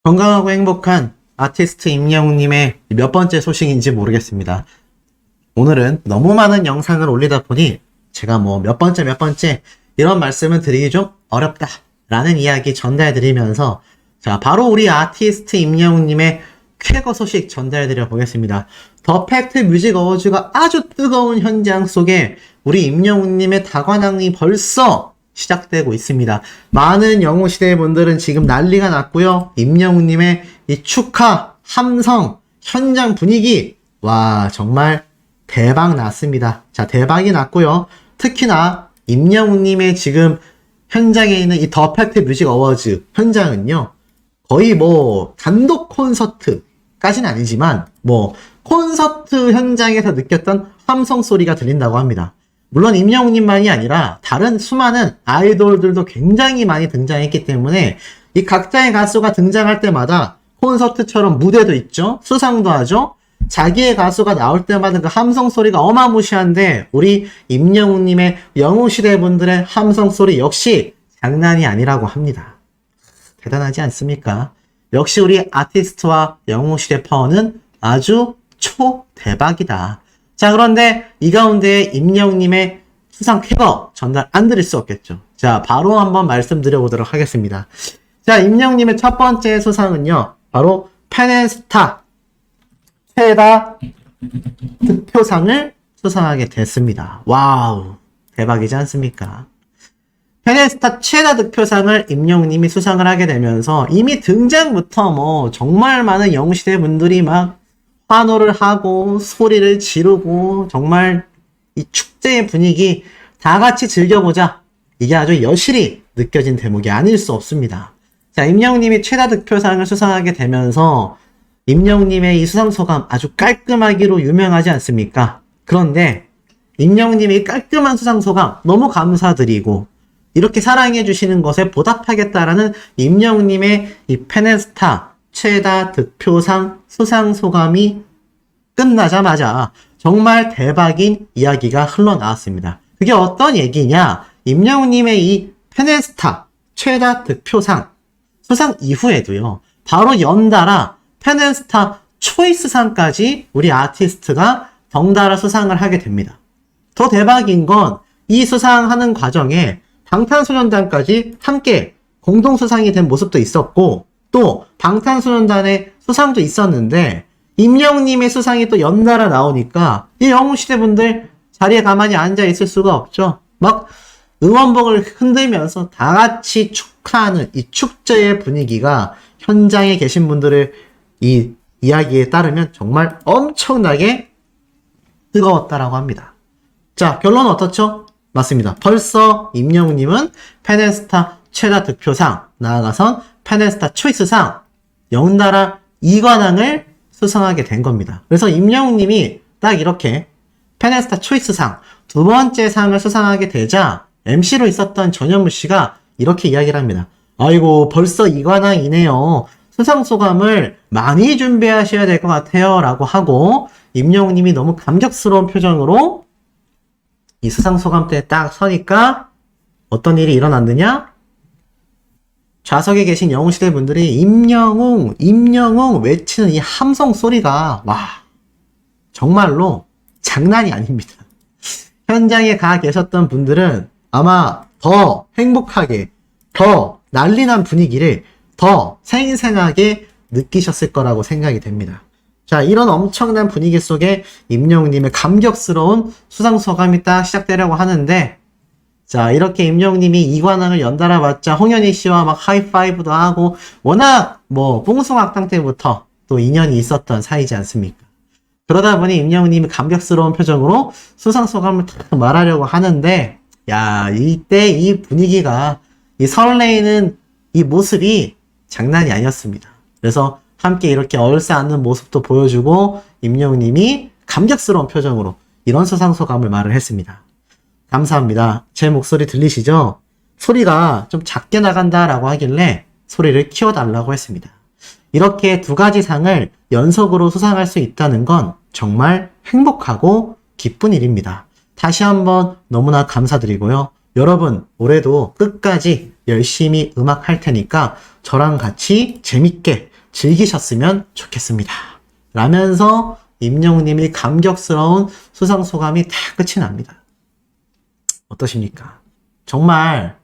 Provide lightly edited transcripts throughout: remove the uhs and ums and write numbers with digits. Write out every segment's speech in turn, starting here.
건강하고 행복한 아티스트 임영웅님의 몇 번째 소식인지 모르겠습니다. 오늘은 너무 많은 영상을 올리다 보니 제가 뭐 몇 번째 이런 말씀을 드리기 좀 어렵다 라는 이야기 전달해 드리면서 자 바로 우리 아티스트 임영웅님의 쾌거 소식 전달해 드려 보겠습니다. 더 팩트 뮤직 어워즈가 아주 뜨거운 현장 속에 우리 임영웅님의 다관왕이 벌써 시작되고 있습니다. 많은 영웅시대 분들은 지금 난리가 났고요. 임영웅님의 이 축하, 함성, 현장 분위기 와 정말 대박 났습니다. 자 대박이 났고요. 특히나 임영웅님의 지금 현장에 있는 이 더 팩트 뮤직 어워즈 현장은요. 거의 뭐 단독 콘서트까지는 아니지만 뭐 콘서트 현장에서 느꼈던 함성 소리가 들린다고 합니다. 물론 임영웅님만이 아니라 다른 수많은 아이돌들도 굉장히 많이 등장했기 때문에 이 각자의 가수가 등장할 때마다 콘서트처럼 무대도 있죠. 수상도 하죠. 자기의 가수가 나올 때마다 그 함성 소리가 어마무시한데 우리 임영웅님의 영웅시대 분들의 함성 소리 역시 장난이 아니라고 합니다. 대단하지 않습니까? 역시 우리 아티스트와 영웅시대 파워는 아주 초대박이다. 자 그런데 이 가운데 임영웅님의 수상 쾌거 전달 안 드릴 수 없겠죠. 자 바로 한번 말씀드려보도록 하겠습니다. 자 임영웅님의 첫 번째 수상은요. 바로 팬앤스타 최다 득표상을 수상하게 됐습니다. 와우 대박이지 않습니까? 팬앤스타 최다 득표상을 임영웅님이 수상을 하게 되면서 이미 등장부터 뭐 정말 많은 영웅시대 분들이 막 환호를 하고 소리를 지르고 정말 이 축제의 분위기 다 같이 즐겨보자. 이게 아주 여실히 느껴진 대목이 아닐 수 없습니다. 자, 임영웅님이 최다 득표상을 수상하게 되면서 임영웅님의 이 수상 소감 아주 깔끔하기로 유명하지 않습니까? 그런데 임영웅님의 깔끔한 수상 소감 너무 감사드리고 이렇게 사랑해 주시는 것에 보답하겠다라는 임영웅님의 이 팬앤스타 최다 득표상 수상 소감이 끝나자마자 정말 대박인 이야기가 흘러나왔습니다. 그게 어떤 얘기냐? 임영웅님의 이 팬앤스타 최다 득표상 수상 이후에도요. 바로 연달아 팬앤스타 초이스상까지 우리 아티스트가 덩달아 수상을 하게 됩니다. 더 대박인 건 이 수상하는 과정에 방탄소년단까지 함께 공동 수상이 된 모습도 있었고 또 방탄소년단의 수상도 있었는데 임영웅님의 수상이 또 연달아 나오니까 이 영웅시대 분들 자리에 가만히 앉아 있을 수가 없죠. 막 응원봉을 흔들면서 다 같이 축하하는 이 축제의 분위기가 현장에 계신 분들의 이 이야기에 따르면 정말 엄청나게 뜨거웠다라고 합니다. 자 결론은 어떻죠? 맞습니다. 벌써 임영웅님은 팬앤스타 최다 득표상 나아가선 팬앤스타 초이스상 연달아 2관왕을 수상하게 된 겁니다. 그래서 임영웅님이 딱 이렇게 팬앤스타 초이스상 두 번째 상을 수상하게 되자 MC로 있었던 전현무 씨가 이렇게 이야기를 합니다. 아이고 벌써 2관왕이네요. 수상 소감을 많이 준비하셔야 될 것 같아요 라고 하고 임영웅님이 너무 감격스러운 표정으로 이 수상 소감대에 딱 서니까 어떤 일이 일어났느냐? 좌석에 계신 영웅시대 분들이 임영웅 외치는 이 함성 소리가 와 정말로 장난이 아닙니다. 현장에 가 계셨던 분들은 아마 더 행복하게 더 난리난 분위기를 더 생생하게 느끼셨을 거라고 생각이 됩니다. 자 이런 엄청난 분위기 속에 임영웅님의 감격스러운 수상소감이 딱 시작되려고 하는데 자 이렇게 임영웅님이 2관왕을 연달아 받자 홍현희 씨와 막 하이파이브도 하고 워낙 뭐 뽕숭악당 때부터 또 인연이 있었던 사이지 않습니까? 그러다 보니 임영웅님이 감격스러운 표정으로 수상소감을 딱 말하려고 하는데 야 이때 이 분위기가 이 설레이는 이 모습이 장난이 아니었습니다. 그래서 함께 이렇게 얼싸안는 모습도 보여주고 임영웅님이 감격스러운 표정으로 이런 수상소감을 말을 했습니다. 감사합니다. 제 목소리 들리시죠? 소리가 좀 작게 나간다라고 하길래 소리를 키워달라고 했습니다. 이렇게 두 가지 상을 연속으로 수상할 수 있다는 건 정말 행복하고 기쁜 일입니다. 다시 한번 너무나 감사드리고요. 여러분 올해도 끝까지 열심히 음악 할 테니까 저랑 같이 재밌게 즐기셨으면 좋겠습니다. 라면서 임영웅님이 감격스러운 수상 소감이 다 끝이 납니다. 어떠십니까? 정말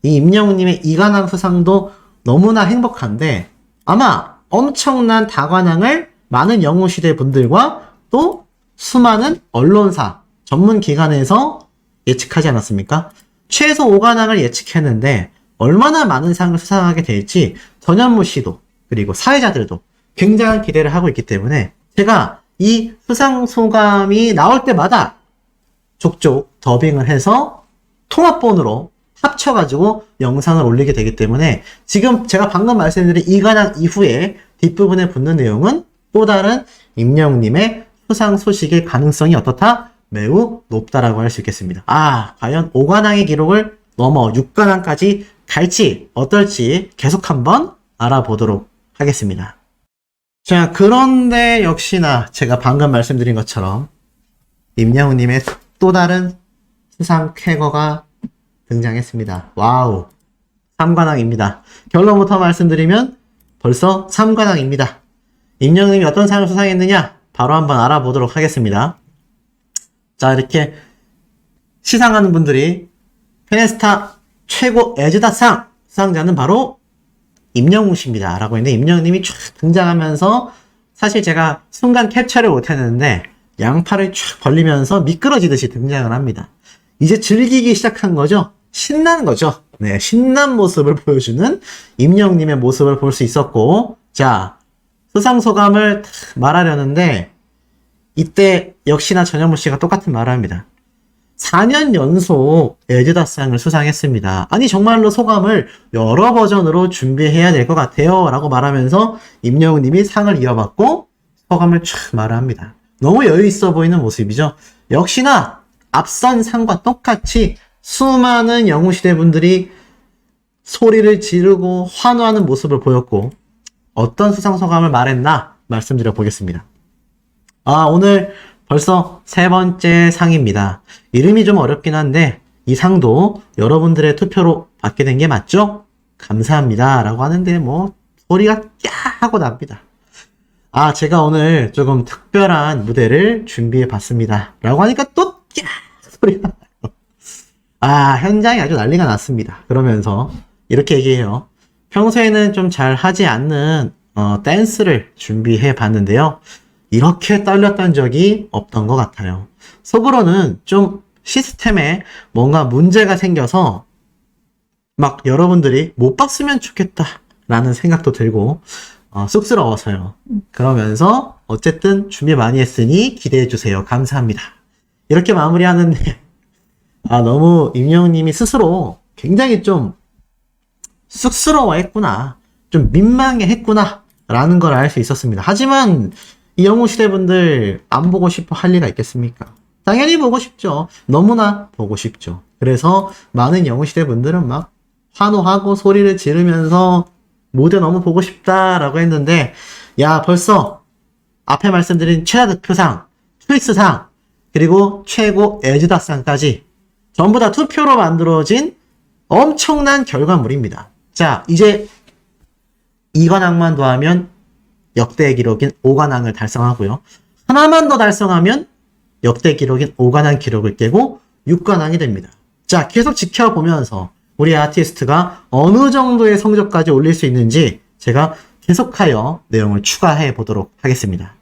이 임영웅님의 이관왕 수상도 너무나 행복한데 아마 엄청난 다관왕을 많은 영웅시대 분들과 또 수많은 언론사, 전문기관에서 예측하지 않았습니까? 최소 5관왕을 예측했는데 얼마나 많은 상을 수상하게 될지 전현무 씨도 그리고 사회자들도 굉장한 기대를 하고 있기 때문에 제가 이 수상 소감이 나올 때마다 족족 더빙을 해서 통합본으로 합쳐가지고 영상을 올리게 되기 때문에 지금 제가 방금 말씀드린 이관왕 이후에 뒷부분에 붙는 내용은 또 다른 임영웅님의 수상 소식의 가능성이 어떻다? 매우 높다라고 할 수 있겠습니다. 과연 5관왕의 기록을 넘어 6관왕까지 갈지 어떨지 계속 한번 알아보도록 하겠습니다. 자, 그런데 역시나 제가 방금 말씀드린 것처럼 임영웅님의 또 다른 수상 쾌거가 등장했습니다. 와우, 3관왕입니다. 결론부터 말씀드리면 벌써 3관왕입니다. 임영웅님이 어떤 상을 수상했느냐? 바로 한번 알아보도록 하겠습니다. 자, 이렇게 시상하는 분들이 페네스타 최고 에즈다상 수상자는 바로 임영웅 씨입니다. 라고 했는데 임영웅님이 쫙 등장하면서 사실 제가 순간 캡처를 못했는데 양팔을 쫙 벌리면서 미끄러지듯이 등장을 합니다. 이제 즐기기 시작한 거죠. 신나는 거죠. 네, 신난 모습을 보여주는 임영웅님의 모습을 볼 수 있었고, 자, 수상 소감을 말하려는데 이때 역시나 전현무 씨가 똑같은 말을 합니다. 4년 연속 에즈다상을 수상했습니다. 아니 정말로 소감을 여러 버전으로 준비해야 될 것 같아요 라고 말하면서 임영웅님이 상을 이어받고 소감을 촥 말합니다. 너무 여유있어 보이는 모습이죠. 역시나 앞선 상과 똑같이 수많은 영웅시대 분들이 소리를 지르고 환호하는 모습을 보였고 어떤 수상 소감을 말했나 말씀드려 보겠습니다. 오늘 벌써 3번째 상입니다. 이름이 좀 어렵긴 한데 이 상도 여러분들의 투표로 받게 된 게 맞죠? 감사합니다 라고 하는데 뭐 소리가 꺄 하고 납니다. 제가 오늘 조금 특별한 무대를 준비해 봤습니다 라고 하니까 또 꺄 소리가 나요. 현장이 아주 난리가 났습니다. 그러면서 이렇게 얘기해요. 평소에는 좀 잘 하지 않는 댄스를 준비해 봤는데요. 이렇게 떨렸던 적이 없던 것 같아요. 속으로는 좀 시스템에 뭔가 문제가 생겨서 막 여러분들이 못 봤으면 좋겠다 라는 생각도 들고 쑥스러워서요. 그러면서 어쨌든 준비 많이 했으니 기대해 주세요. 감사합니다. 이렇게 마무리하는데 너무 임영웅님이 스스로 굉장히 좀 쑥스러워했구나, 좀 민망해했구나 라는 걸 알 수 있었습니다. 하지만 이 영웅시대 분들 안 보고 싶어 할 리가 있겠습니까? 당연히 보고 싶죠. 너무나 보고 싶죠. 그래서 많은 영웅시대 분들은 막 환호하고 소리를 지르면서 무대 너무 보고 싶다라고 했는데 벌써 앞에 말씀드린 최다 득표상, 트윅스상, 그리고 최고 에즈다상까지 전부 다 투표로 만들어진 엄청난 결과물입니다. 자, 이제 2관왕만 더하면 역대 기록인 5관왕을 달성하고요. 하나만 더 달성하면 역대 기록인 5관왕 기록을 깨고 6관왕이 됩니다. 자, 계속 지켜보면서 우리 아티스트가 어느 정도의 성적까지 올릴 수 있는지 제가 계속하여 내용을 추가해 보도록 하겠습니다.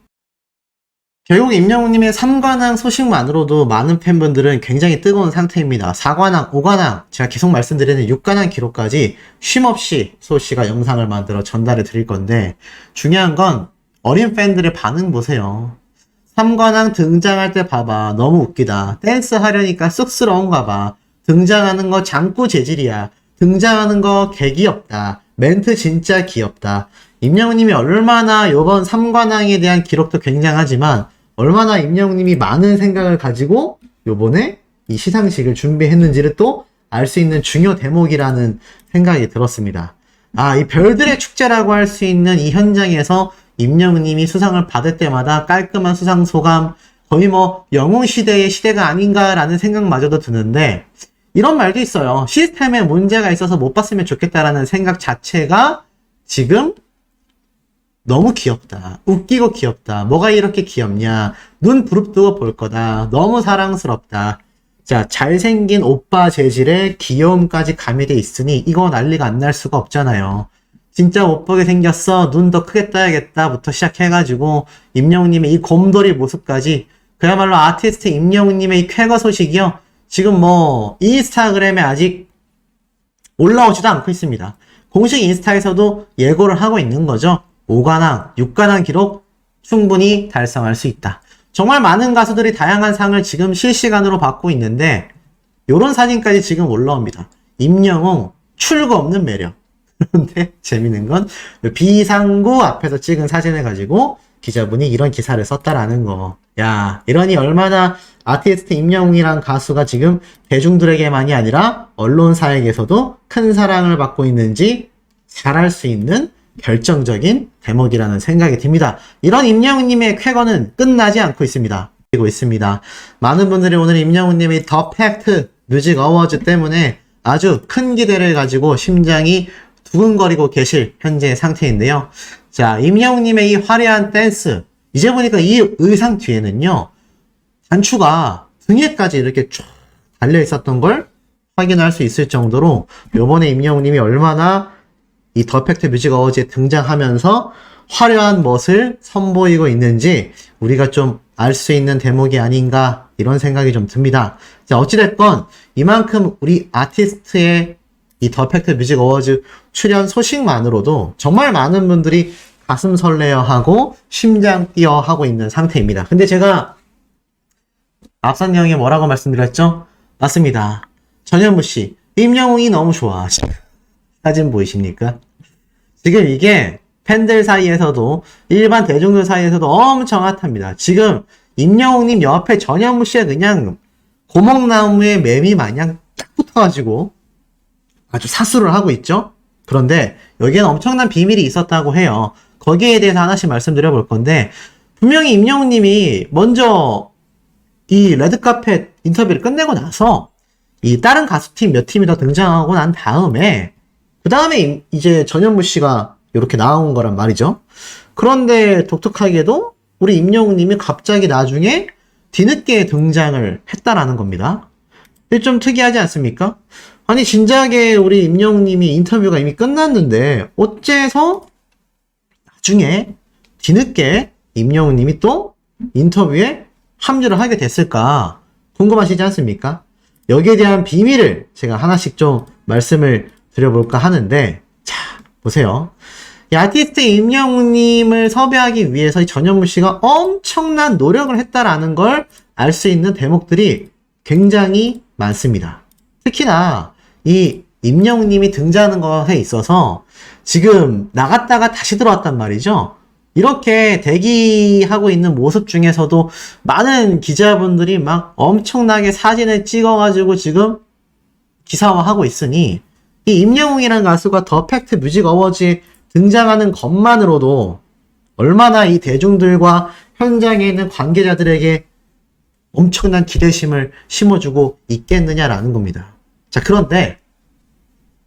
결국 임영웅님의 3관왕 소식만으로도 많은 팬분들은 굉장히 뜨거운 상태입니다. 4관왕, 5관왕, 제가 계속 말씀드리는 6관왕 기록까지 쉼없이 소씨가 영상을 만들어 전달해 드릴 건데 중요한 건 어린 팬들의 반응 보세요. 3관왕 등장할 때 봐봐. 너무 웃기다. 댄스 하려니까 쑥스러운가 봐. 등장하는 거 장꾸 재질이야. 등장하는 거 개귀엽다. 멘트 진짜 귀엽다. 임영웅님이 얼마나 이번 3관왕에 대한 기록도 굉장하지만 얼마나 임영웅님이 많은 생각을 가지고 요번에 이 시상식을 준비했는지를 또 알 수 있는 중요 대목이라는 생각이 들었습니다. 이 별들의 축제라고 할 수 있는 이 현장에서 임영웅님이 수상을 받을 때마다 깔끔한 수상 소감, 거의 뭐 영웅시대의 시대가 아닌가라는 생각마저도 드는데 이런 말도 있어요. 시스템에 문제가 있어서 못 봤으면 좋겠다라는 생각 자체가 지금 너무 귀엽다. 웃기고 귀엽다. 뭐가 이렇게 귀엽냐. 눈 부릅뜨고 볼 거다. 너무 사랑스럽다. 자, 잘생긴 오빠 재질에 귀여움까지 가미돼 있으니 이거 난리가 안 날 수가 없잖아요. 진짜 못보게 생겼어. 눈 더 크게 떠야겠다. 부터 시작해가지고 임영웅님의 이 곰돌이 모습까지 그야말로 아티스트 임영웅님의 이 쾌거 소식이요. 지금 뭐 인스타그램에 아직 올라오지도 않고 있습니다. 공식 인스타에서도 예고를 하고 있는 거죠. 5관왕, 6관왕 기록 충분히 달성할 수 있다. 정말 많은 가수들이 다양한 상을 지금 실시간으로 받고 있는데 요런 사진까지 지금 올라옵니다. 임영웅 출구 없는 매력. 그런데 재밌는 건 비상구 앞에서 찍은 사진을 가지고 기자분이 이런 기사를 썼다라는 거. 야, 이러니 얼마나 아티스트 임영웅이란 가수가 지금 대중들에게만이 아니라 언론사에게서도 큰 사랑을 받고 있는지 잘 알 수 있는 결정적인 대목이라는 생각이 듭니다. 이런 임영웅님의 쾌거는 끝나지 않고 있습니다. 그리고 있습니다. 많은 분들이 오늘 임영웅님의 더 팩트 뮤직 어워즈 때문에 아주 큰 기대를 가지고 심장이 두근거리고 계실 현재 상태인데요. 자, 임영웅님의 이 화려한 댄스. 이제 보니까 이 의상 뒤에는요, 단추가 등에까지 이렇게 쫙 달려 있었던 걸 확인할 수 있을 정도로 요번에 임영웅님이 얼마나 이 더 팩트 뮤직 어워즈에 등장하면서 화려한 멋을 선보이고 있는지 우리가 좀 알 수 있는 대목이 아닌가 이런 생각이 좀 듭니다. 자, 어찌됐건 이만큼 우리 아티스트의 이 더 팩트 뮤직 어워즈 출연 소식만으로도 정말 많은 분들이 가슴 설레어하고 심장 뛰어하고 있는 상태입니다. 근데 제가 앞선 내용에 뭐라고 말씀드렸죠? 맞습니다. 전현무 씨, 임영웅이 너무 좋아. 사진 보이십니까? 지금 이게 팬들 사이에서도 일반 대중들 사이에서도 엄청 핫합니다. 지금 임영웅님 옆에 전현무 씨가 그냥 고목나무에 매미 마냥 딱 붙어가지고 아주 사수를 하고 있죠? 그런데 여기에는 엄청난 비밀이 있었다고 해요. 거기에 대해서 하나씩 말씀드려 볼 건데 분명히 임영웅님이 먼저 이 레드카펫 인터뷰를 끝내고 나서 이 다른 가수팀 몇 팀이 더 등장하고 난 다음에 그 다음에 이제 전현무 씨가 이렇게 나온 거란 말이죠. 그런데 독특하게도 우리 임영웅님이 갑자기 나중에 뒤늦게 등장을 했다라는 겁니다. 이게 좀 특이하지 않습니까? 아니 진작에 우리 임영웅님이 인터뷰가 이미 끝났는데 어째서 나중에 뒤늦게 임영웅님이 또 인터뷰에 합류를 하게 됐을까 궁금하시지 않습니까? 여기에 대한 비밀을 제가 하나씩 좀 말씀을 드려볼까 하는데 자 보세요. 이 아티스트 임영웅님을 섭외하기 위해서 이 전현무 씨가 엄청난 노력을 했다라는 걸 알 수 있는 대목들이 굉장히 많습니다. 특히나 이 임영웅님이 등장하는 것에 있어서 지금 나갔다가 다시 들어왔단 말이죠. 이렇게 대기하고 있는 모습 중에서도 많은 기자분들이 막 엄청나게 사진을 찍어가지고 지금 기사화하고 있으니 이 임영웅이라는 가수가 더 팩트 뮤직 어워즈에 등장하는 것만으로도 얼마나 이 대중들과 현장에 있는 관계자들에게 엄청난 기대심을 심어주고 있겠느냐라는 겁니다. 자, 그런데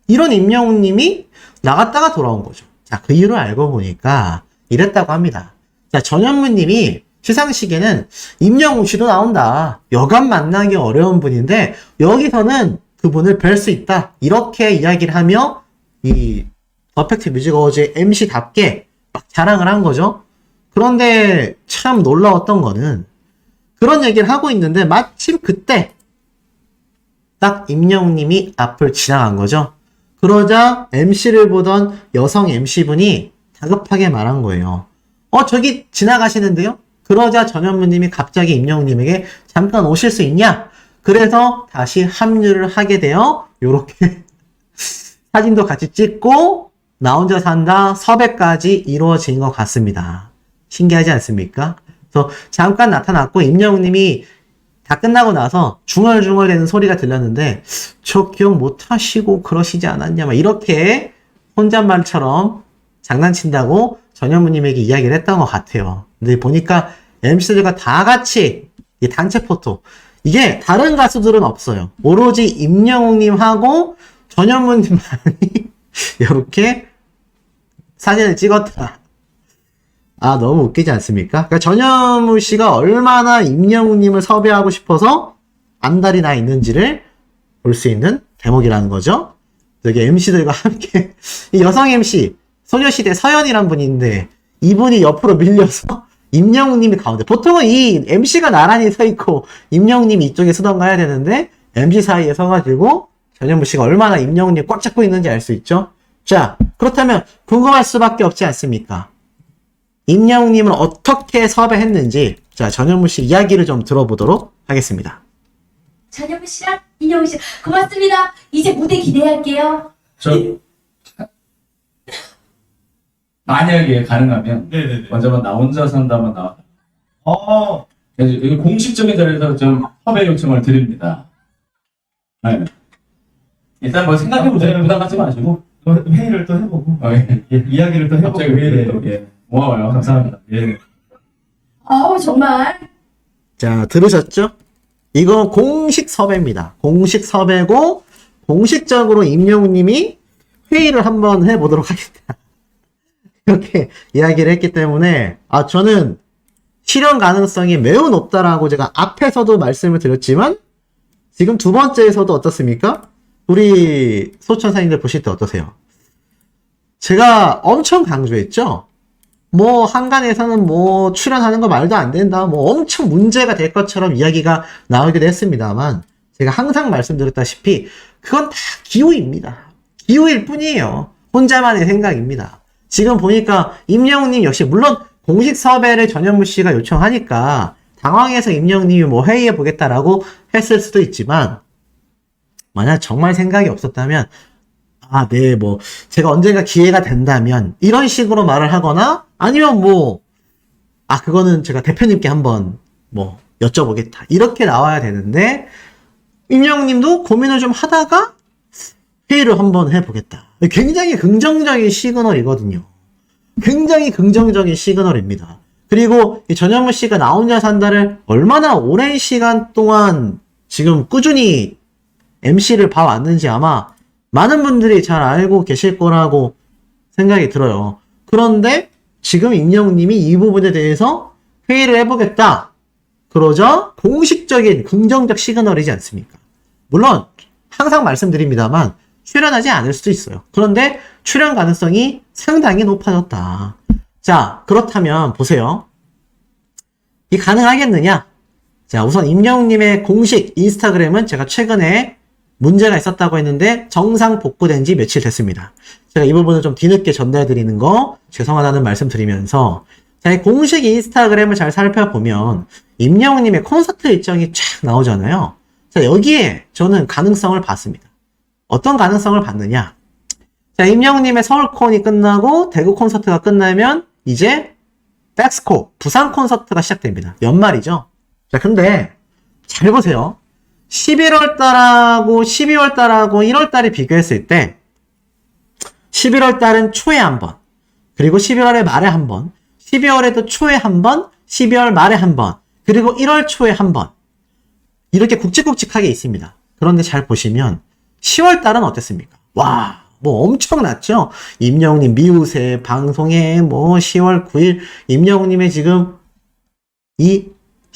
이런 임영웅님이 나갔다가 돌아온 거죠. 자, 그 이유를 알고 보니까 이랬다고 합니다. 자, 전현무님이 시상식에는 임영웅 씨도 나온다. 여간 만나기 어려운 분인데 여기서는 그분을 뵐 수 있다. 이렇게 이야기를 하며 이 퍼펙트 뮤직 어워즈의 MC답게 막 자랑을 한 거죠. 그런데 참 놀라웠던 거는 그런 얘기를 하고 있는데 마침 그때 딱 임영웅님이 앞을 지나간 거죠. 그러자 MC를 보던 여성 MC분이 다급하게 말한 거예요. 저기 지나가시는데요? 그러자 전현무님이 갑자기 임영웅님에게 잠깐 오실 수 있냐? 그래서 다시 합류를 하게 되어 요렇게 사진도 같이 찍고 나 혼자 산다 섭외까지 이루어진 것 같습니다. 신기하지 않습니까? 그래서 잠깐 나타났고 임영웅님이 다 끝나고 나서 중얼중얼 대는 소리가 들렸는데 저 기억 못하시고 그러시지 않았냐 막 이렇게 혼잣말처럼 장난친다고 전현무님에게 이야기를 했던 것 같아요. 근데 보니까 MC들과 다 같이 이 단체 포토 이게 다른 가수들은 없어요. 오로지 임영웅님하고 전현무님만이 이렇게 사진을 찍었다. 아, 너무 웃기지 않습니까? 그러니까 전현무 씨가 얼마나 임영웅님을 섭외하고 싶어서 안달이 나 있는지를 볼 수 있는 대목이라는 거죠. 여기 MC들과 함께 이 여성 MC 소녀시대 서연이란 분이 있는데 이분이 옆으로 밀려서 임영웅님이 가운데. 보통은 이 MC가 나란히 서 있고 임영웅님이 이쪽에 서던가 해야 되는데 MC 사이에 서가지고 전현무 씨가 얼마나 임영웅님 꽉 잡고 있는지 알 수 있죠. 자, 그렇다면 궁금할 수밖에 없지 않습니까? 임영웅님을 어떻게 섭외했는지, 자, 전현무 씨 이야기를 좀 들어보도록 하겠습니다. 전현무 씨랑 임영웅 씨 고맙습니다. 이제 무대 기대할게요. 만약에 가능하면 네네네. 먼저 나 혼자 산다만 나와. 여기 공식적인 자리에서 좀 섭외 요청을 드립니다. 네. 일단 뭐 생각해보세요. 부담 갖지 마시고. 회의를 또 해보고 예. 이야기를 또 해보고 갑자기 회의를 또. 예. 고마워요. 감사합니다. 예. 정말. 자, 들으셨죠? 이거 공식 섭외입니다. 공식 섭외고, 공식적으로 임영웅님이 회의를 한번 해보도록 하겠다. 이렇게 이야기를 했기 때문에, 아, 저는 실현 가능성이 매우 높다라고 제가 앞에서도 말씀을 드렸지만, 지금 두 번째에서도 어떻습니까? 우리 소천사님들 보실 때 어떠세요? 제가 엄청 강조했죠? 뭐 한간에서는 뭐 출연하는 거 말도 안 된다, 뭐 엄청 문제가 될 것처럼 이야기가 나오기도 했습니다만, 제가 항상 말씀드렸다시피 그건 다 기우입니다. 기우일 뿐이에요. 혼자만의 생각입니다. 지금 보니까 임영웅님 역시 물론 공식 섭외를 전현무 씨가 요청하니까 당황해서 임영웅님이 뭐 회의해 보겠다라고 했을 수도 있지만, 만약 정말 생각이 없었다면, 아, 네, 뭐, 제가 언젠가 기회가 된다면, 이런 식으로 말을 하거나, 아니면 뭐, 아, 그거는 제가 대표님께 한번, 뭐, 여쭤보겠다. 이렇게 나와야 되는데, 임영웅님도 고민을 좀 하다가, 회의를 한번 해보겠다. 굉장히 긍정적인 시그널이거든요. 굉장히 긍정적인 시그널입니다. 그리고 이 전현무 씨가 나 혼자 산다를 얼마나 오랜 시간 동안 지금 꾸준히 MC를 봐왔는지 아마 많은 분들이 잘 알고 계실 거라고 생각이 들어요. 그런데 지금 임영웅님이 이 부분에 대해서 회의를 해보겠다. 그러자 공식적인 긍정적 시그널이지 않습니까? 물론 항상 말씀드립니다만 출연하지 않을 수도 있어요. 그런데 출연 가능성이 상당히 높아졌다. 자, 그렇다면 보세요. 이 가능하겠느냐? 자, 우선 임영웅님의 공식 인스타그램은 제가 최근에 문제가 있었다고 했는데 정상 복구된 지 며칠 됐습니다. 제가 이 부분을 좀 뒤늦게 전달해드리는 거 죄송하다는 말씀 드리면서, 자, 이 공식 인스타그램을 잘 살펴보면 임영웅님의 콘서트 일정이 쫙 나오잖아요. 자, 여기에 저는 가능성을 봤습니다. 어떤 가능성을 봤느냐? 자, 임영웅님의 서울콘이 끝나고 대구 콘서트가 끝나면 이제 백스코 부산 콘서트가 시작됩니다. 연말이죠. 자, 근데 잘 보세요. 11월 달하고 12월 달하고 1월 달에 비교했을 때 11월 달은 초에 한 번, 그리고 11월의 말에 한 번, 12월에도 초에 한 번, 12월 말에 한 번, 그리고 1월 초에 한 번, 이렇게 굵직굵직하게 있습니다. 그런데 잘 보시면 10월 달은 어땠습니까? 와, 뭐 엄청났죠? 임영웅님 미우새 방송에 뭐 10월 9일 임영웅님의 지금 이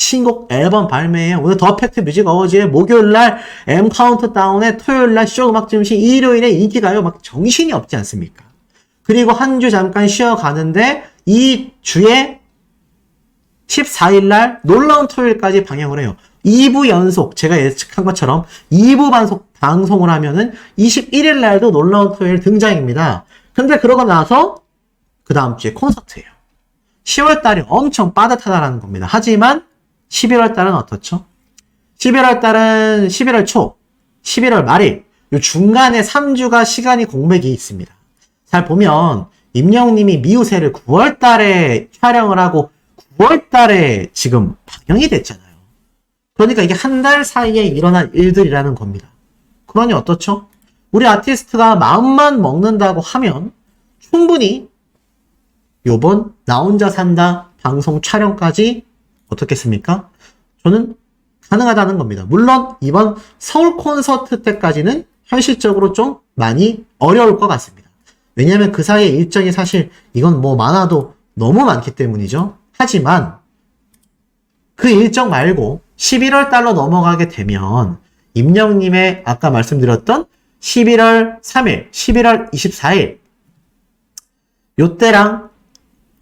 신곡 앨범 발매예요. 오늘 더 팩트 뮤직 어워즈에 목요일날 M 카운트다운에 토요일날 쇼 음악 중심, 일요일에 인기가요. 막 정신이 없지 않습니까? 그리고 한 주 잠깐 쉬어가는데 이 주에 14일날 놀라운 토요일까지 방영을 해요. 2부 연속, 제가 예측한 것처럼 2부 방송을 하면은 21일날도 놀라운 토요일 등장입니다. 근데 그러고 나서 그 다음 주에 콘서트예요. 10월달이 엄청 빠듯하다라는 겁니다. 하지만 11월달은 어떻죠? 11월달은 11월 초, 11월 말일, 요 중간에 3주가 시간이 공백이 있습니다. 잘 보면 임영웅님이 미우새를 9월달에 촬영을 하고 9월달에 지금 방영이 됐잖아요. 그러니까 이게 한 달 사이에 일어난 일들이라는 겁니다. 그러니 어떻죠? 우리 아티스트가 마음만 먹는다고 하면 충분히 요번 나 혼자 산다 방송 촬영까지 어떻겠습니까? 저는 가능하다는 겁니다. 물론 이번 서울 콘서트 때까지는 현실적으로 좀 많이 어려울 것 같습니다. 왜냐하면 그 사이에 일정이 사실 이건 뭐 많아도 너무 많기 때문이죠. 하지만 그 일정 말고 11월 달로 넘어가게 되면 임영웅님의 아까 말씀드렸던 11월 3일, 11월 24일 요때랑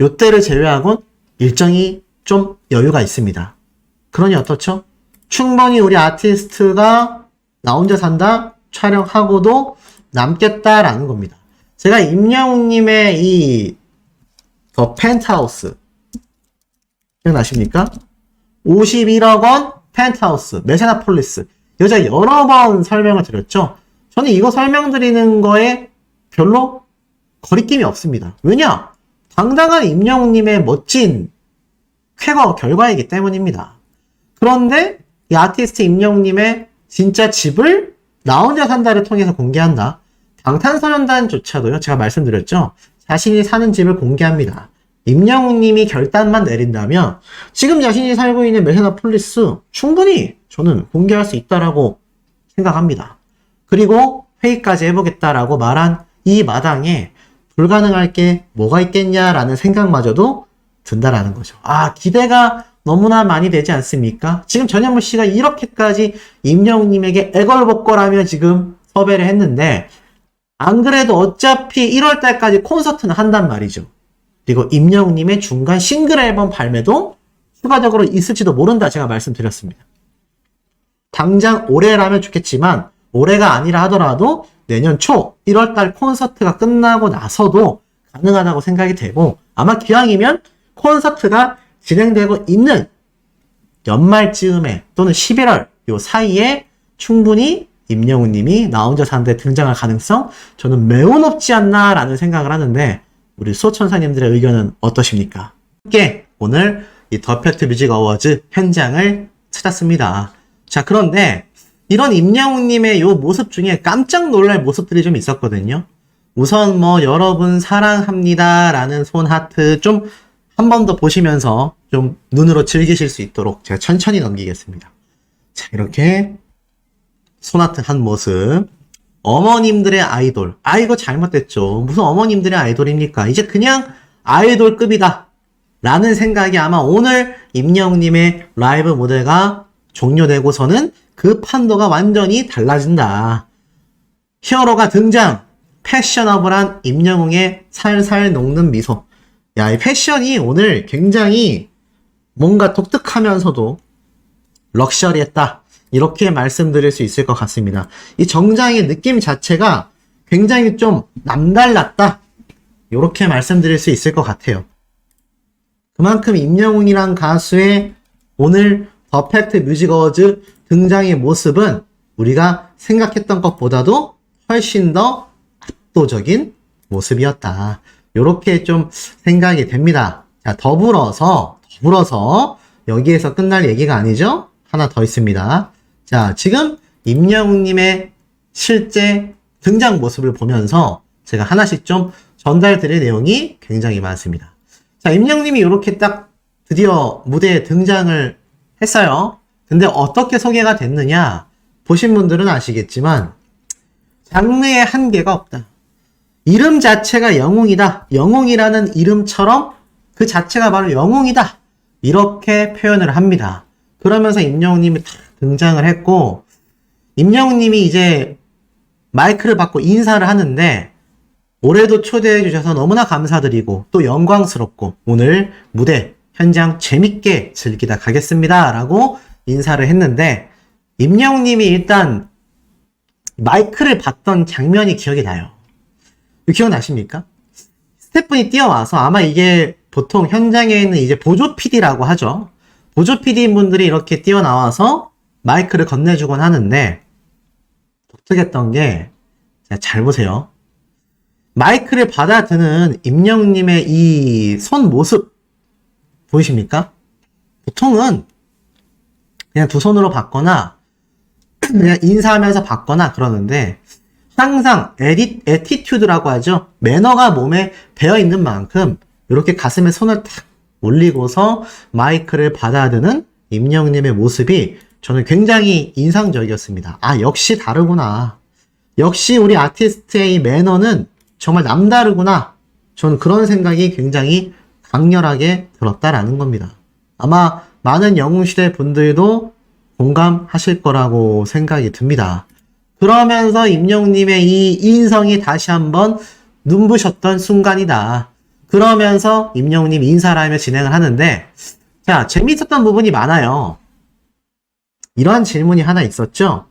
요때를 제외하곤 일정이 좀 여유가 있습니다. 그러니 어떻죠? 충분히 우리 아티스트가 나 혼자 산다 촬영하고도 남겠다라는 겁니다. 제가 임영웅님의 이 더 펜트하우스 기억나십니까? 51억 원 펜트하우스 메세나폴리스 여자 여러 번 설명을 드렸죠. 저는 이거 설명드리는 거에 별로 거리낌이 없습니다. 왜냐? 당당한 임영웅님의 멋진 쾌거 결과이기 때문입니다. 그런데 이 아티스트 임영웅님의 진짜 집을 나 혼자 산다를 통해서 공개한다. 방탄소년단조차도요. 제가 말씀드렸죠. 자신이 사는 집을 공개합니다. 임영웅님이 결단만 내린다면 지금 자신이 살고 있는 메세나폴리스 충분히 저는 공개할 수 있다라고 생각합니다. 그리고 회의까지 해보겠다라고 말한 이 마당에 불가능할 게 뭐가 있겠냐라는 생각마저도 든다라는 거죠. 아, 기대가 너무나 많이 되지 않습니까? 지금 전현무 씨가 이렇게까지 임영웅님에게 애걸복걸하며 지금 섭외를 했는데 안 그래도 어차피 1월 달까지 콘서트는 한단 말이죠. 그리고 임영웅님의 중간 싱글 앨범 발매도 추가적으로 있을지도 모른다 제가 말씀드렸습니다. 당장 올해라면 좋겠지만 올해가 아니라 하더라도 내년 초 1월 달 콘서트가 끝나고 나서도 가능하다고 생각이 되고 아마 기왕이면 콘서트가 진행되고 있는 연말쯤에 또는 11월 요 사이에 충분히 임영웅님이 나 혼자 사는데 등장할 가능성 저는 매우 높지 않나라는 생각을 하는데 우리 수호천사님들의 의견은 어떠십니까? 함께 오늘 이 더 팩트 뮤직 어워즈 현장을 찾았습니다. 자, 그런데 이런 임영웅님의 요 모습 중에 깜짝 놀랄 모습들이 좀 있었거든요. 우선 뭐 여러분 사랑합니다 라는 손 하트 좀 한 번 더 보시면서 좀 눈으로 즐기실 수 있도록 제가 천천히 넘기겠습니다. 자, 이렇게 손하트 한 모습. 어머님들의 아이돌. 아, 이거 잘못됐죠. 무슨 어머님들의 아이돌입니까? 이제 그냥 아이돌급이다 라는 생각이 아마 오늘 임영웅님의 라이브 무대가 종료되고서는 그 판도가 완전히 달라진다. 히어로가 등장. 패셔너블한 임영웅의 살살 녹는 미소. 야, 이 패션이 오늘 굉장히 뭔가 독특하면서도 럭셔리했다. 이렇게 말씀드릴 수 있을 것 같습니다. 이 정장의 느낌 자체가 굉장히 좀 남달랐다. 이렇게 말씀드릴 수 있을 것 같아요. 그만큼 임영웅이란 가수의 오늘 더 팩트 뮤직 어워즈 등장의 모습은 우리가 생각했던 것보다도 훨씬 더 압도적인 모습이었다. 이렇게 좀 생각이 됩니다. 자, 더불어서 여기에서 끝날 얘기가 아니죠? 하나 더 있습니다. 자, 지금 임영웅님의 실제 등장 모습을 보면서 제가 하나씩 좀 전달드릴 내용이 굉장히 많습니다. 자, 임영웅님이 이렇게 딱 드디어 무대에 등장을 했어요. 근데 어떻게 소개가 됐느냐? 보신 분들은 아시겠지만 장르의 한계가 없다. 이름 자체가 영웅이다. 영웅이라는 이름처럼 그 자체가 바로 영웅이다. 이렇게 표현을 합니다. 그러면서 임영웅님이 딱 등장을 했고 임영웅님이 이제 마이크를 받고 인사를 하는데 올해도 초대해 주셔서 너무나 감사드리고 또 영광스럽고 오늘 무대 현장 재밌게 즐기다 가겠습니다 라고 인사를 했는데 임영웅님이 일단 마이크를 받던 장면이 기억이 나요. 기억나십니까? 스태프분이 뛰어와서 아마 이게 보통 현장에 있는 이제 보조 PD라고 하죠. 보조 PD 분들이 이렇게 뛰어나와서 마이크를 건네주곤 하는데 독특했던 게 잘 보세요. 마이크를 받아드는 임영웅님의 이 손 모습 보이십니까? 보통은 그냥 두 손으로 받거나 그냥 인사하면서 받거나 그러는데 항상 에티튜드라고 하죠. 매너가 몸에 배어있는 만큼 이렇게 가슴에 손을 탁 올리고서 마이크를 받아드는 임영웅님의 모습이 저는 굉장히 인상적이었습니다. 아, 역시 다르구나. 역시 우리 아티스트의 이 매너는 정말 남다르구나. 저는 그런 생각이 굉장히 강렬하게 들었다라는 겁니다. 아마 많은 영웅시대 분들도 공감하실 거라고 생각이 듭니다. 그러면서 임영웅님의 이 인성이 다시 한번 눈부셨던 순간이다. 그러면서 임영웅님 인사를 하며 진행을 하는데, 자, 재미있었던 부분이 많아요. 이러한 질문이 하나 있었죠?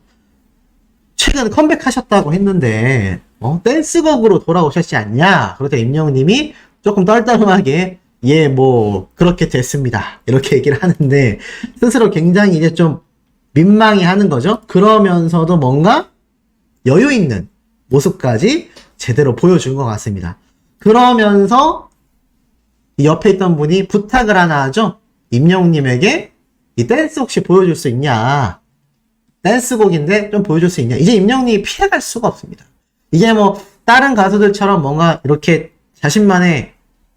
최근 컴백하셨다고 했는데, 댄스곡으로 돌아오셨지 않냐? 그럴 때 임영웅님이 조금 떨떠름하게, 예, 뭐, 그렇게 됐습니다. 이렇게 얘기를 하는데, 스스로 굉장히 이제 좀 민망해 하는 거죠? 그러면서도 뭔가 여유 있는 모습까지 제대로 보여준 것 같습니다. 그러면서 이 옆에 있던 분이 부탁을 하나 하죠? 임영웅님에게 이 댄스 혹시 보여줄 수 있냐? 댄스곡인데 좀 보여줄 수 있냐? 이제 임영웅님이 피해갈 수가 없습니다. 이게 뭐 다른 가수들처럼 뭔가 이렇게 자신만의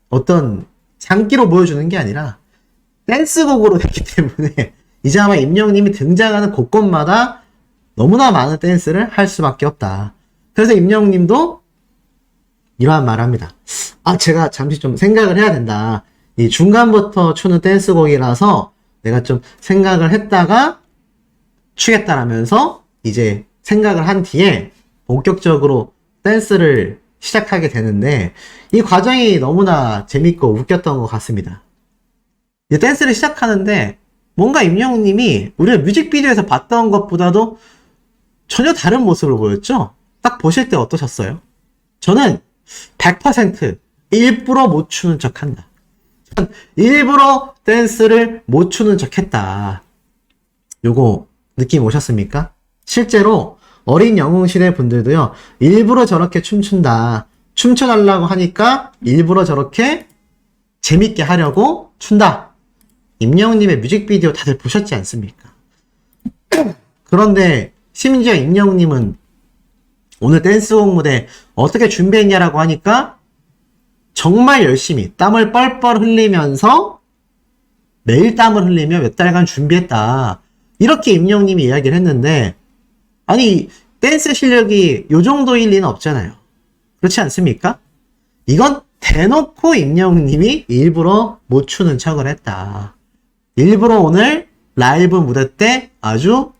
어떤 장기로 보여주는 게 아니라 댄스곡으로 됐기 때문에 이제 아마 임영웅님이 등장하는 곳곳마다 너무나 많은 댄스를 할 수밖에 없다. 그래서 임영웅님도 이러한 말을 합니다. 아, 제가 잠시 좀 생각을 해야 된다. 이 중간부터 추는 댄스곡이라서 내가 좀 생각을 했다가 추겠다라면서 이제 생각을 한 뒤에 본격적으로 댄스를 시작하게 되는데, 이 과정이 너무나 재밌고 웃겼던 것 같습니다. 이제 댄스를 시작하는데 뭔가 임영웅님이 우리가 뮤직비디오에서 봤던 것보다도 전혀 다른 모습을 보였죠? 딱 보실 때 어떠셨어요? 저는 100% 일부러 못 추는 척 한다. 일부러 댄스를 못 추는 척 했다. 요거 느낌 오셨습니까? 실제로 어린 영웅시대 분들도요, 일부러 저렇게 춤춘다. 춤춰달라고 하니까 일부러 저렇게 재밌게 하려고 춘다. 임영웅님의 뮤직비디오 다들 보셨지 않습니까? 그런데 심지어 임영웅님은 오늘 댄스곡 무대 어떻게 준비했냐라고 하니까 정말 열심히 땀을 뻘뻘 흘리면서 매일 땀을 흘리며 몇 달간 준비했다. 이렇게 임영웅님이 이야기를 했는데, 아니 댄스 실력이 요 정도일 리는 없잖아요. 그렇지 않습니까? 이건 대놓고 임영웅님이 일부러 못 추는 척을 했다. 일부러 오늘 라이브 무대 때 아주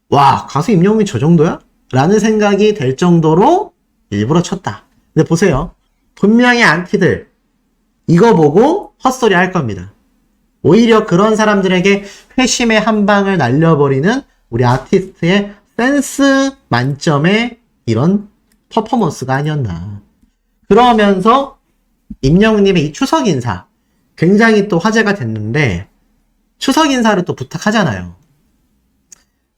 와, 가수 임영웅이 저 정도야? 라는 생각이 될 정도로 일부러 쳤다. 근데 보세요. 분명히 안티들 이거 보고 헛소리 할 겁니다. 오히려 그런 사람들에게 회심의 한 방을 날려버리는 우리 아티스트의 센스 만점의 이런 퍼포먼스가 아니었나. 그러면서 임영웅님의 이 추석 인사 굉장히 또 화제가 됐는데, 추석 인사를 또 부탁하잖아요.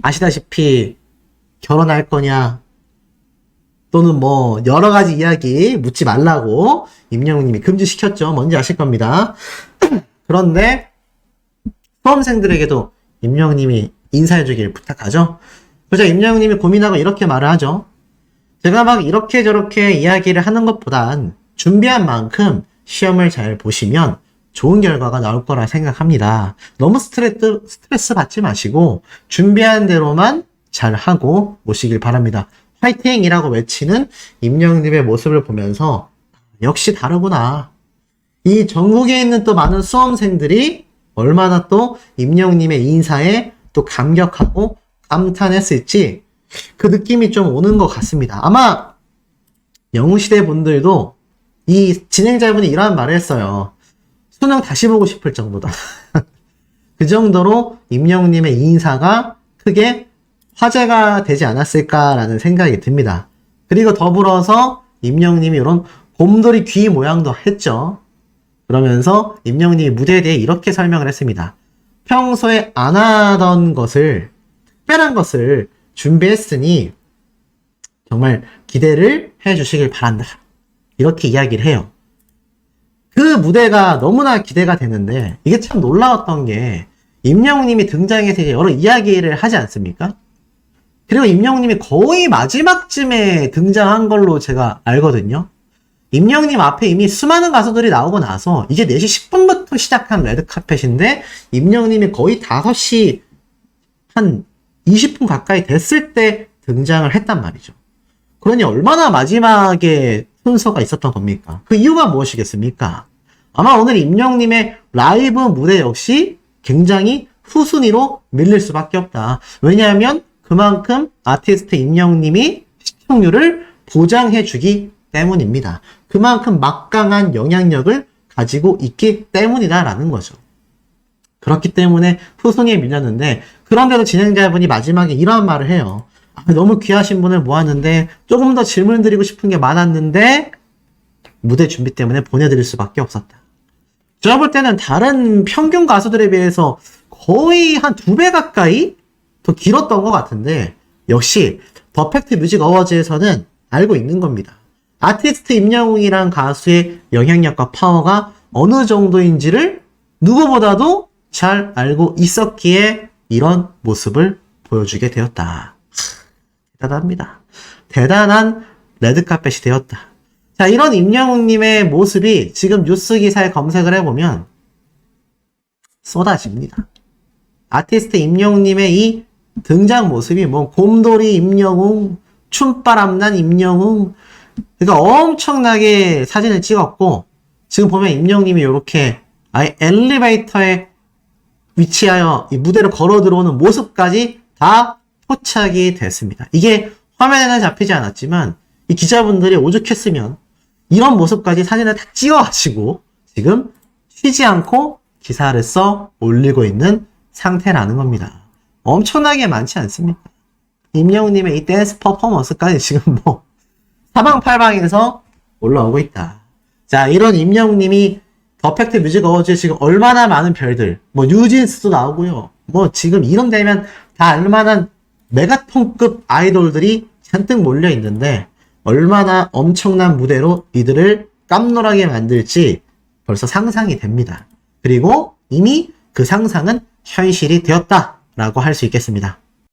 아시다시피 결혼할 거냐, 또는 뭐 여러 가지 이야기 묻지 말라고 임영웅님이 금지시켰죠. 뭔지 아실 겁니다. 그런데 수험생들에게도 임영웅님이 인사해주길 부탁하죠. 그래서 임영웅님이 고민하고 이렇게 말을 하죠. 제가 막 이렇게 저렇게 이야기를 하는 것보단 준비한 만큼 시험을 잘 보시면 좋은 결과가 나올 거라 생각합니다. 너무 스트레스 받지 마시고 준비한 대로만 잘 하고 오시길 바랍니다. 화이팅! 이라고 외치는 임영웅님의 모습을 보면서 역시 다르구나. 이 전국에 있는 또 많은 수험생들이 얼마나 또 임영웅님의 인사에 또 감격하고 감탄했을지 그 느낌이 좀 오는 것 같습니다. 아마 영웅시대 분들도 이 진행자분이 이러한 말을 했어요. 수능 다시 보고 싶을 정도다. 그 정도로 임영웅님의 인사가 크게 화제가 되지 않았을까라는 생각이 듭니다. 그리고 더불어서 임영웅님이 이런 곰돌이 귀 모양도 했죠. 그러면서 임영웅님이 무대에 대해 이렇게 설명을 했습니다. 평소에 안 하던 것을, 특별한 것을 준비했으니 정말 기대를 해주시길 바란다. 이렇게 이야기를 해요. 그 무대가 너무나 기대가 되는데, 이게 참 놀라웠던 게 임영웅님이 등장해서 여러 이야기를 하지 않습니까? 그리고 임영웅님이 거의 마지막쯤에 등장한 걸로 제가 알거든요. 임영웅님 앞에 이미 수많은 가수들이 나오고 나서 이제 4시 10분부터 시작한 레드카펫인데 임영웅님이 거의 5시 한 20분 가까이 됐을 때 등장을 했단 말이죠. 그러니 얼마나 마지막에 순서가 있었던 겁니까? 그 이유가 무엇이겠습니까? 아마 오늘 임영웅님의 라이브 무대 역시 굉장히 후순위로 밀릴 수밖에 없다. 왜냐하면 그만큼 아티스트 임영웅님이 시청률을 보장해주기 때문입니다. 그만큼 막강한 영향력을 가지고 있기 때문이다라는 거죠. 그렇기 때문에 후순위에 밀렸는데, 그런데도 진행자분이 마지막에 이런 말을 해요. 너무 귀하신 분을 모았는데 조금 더 질문 드리고 싶은 게 많았는데 무대 준비 때문에 보내드릴 수밖에 없었다. 제가 볼 때는 다른 평균 가수들에 비해서 거의 한 2배 가까이 더 길었던 것 같은데, 역시 퍼펙트 뮤직 어워즈에서는 알고 있는 겁니다. 아티스트 임영웅이란 가수의 영향력과 파워가 어느 정도인지를 누구보다도 잘 알고 있었기에 이런 모습을 보여주게 되었다. 대단합니다. 대단한 레드카펫이 되었다. 자, 이런 임영웅님의 모습이 지금 뉴스 기사에 검색을 해보면 쏟아집니다. 아티스트 임영웅님의 이 등장 모습이 뭐 곰돌이 임영웅, 춤바람난 임영웅, 그러니까 엄청나게 사진을 찍었고, 지금 보면 임영웅님이 이렇게 아예 엘리베이터에 위치하여 이 무대를 걸어 들어오는 모습까지 다 포착이 됐습니다. 이게 화면에는 잡히지 않았지만 이 기자분들이 오죽했으면 이런 모습까지 사진을 다 찍어가지고 지금 쉬지 않고 기사를 써 올리고 있는 상태라는 겁니다. 엄청나게 많지 않습니까? 임영웅님의 이 댄스 퍼포먼스까지 지금 뭐 사방팔방에서 올라오고 있다. 자, 이런 임영웅님이 퍼펙트 뮤직 어워즈에 지금 얼마나 많은 별들, 뭐 뉴진스도 나오고요. 뭐 지금 이름 되면 다 알만한 메가톤급 아이돌들이 잔뜩 몰려 있는데 얼마나 엄청난 무대로 이들을 깜놀하게 만들지 벌써 상상이 됩니다. 그리고 이미 그 상상은 현실이 되었다라고 할 수 있겠습니다.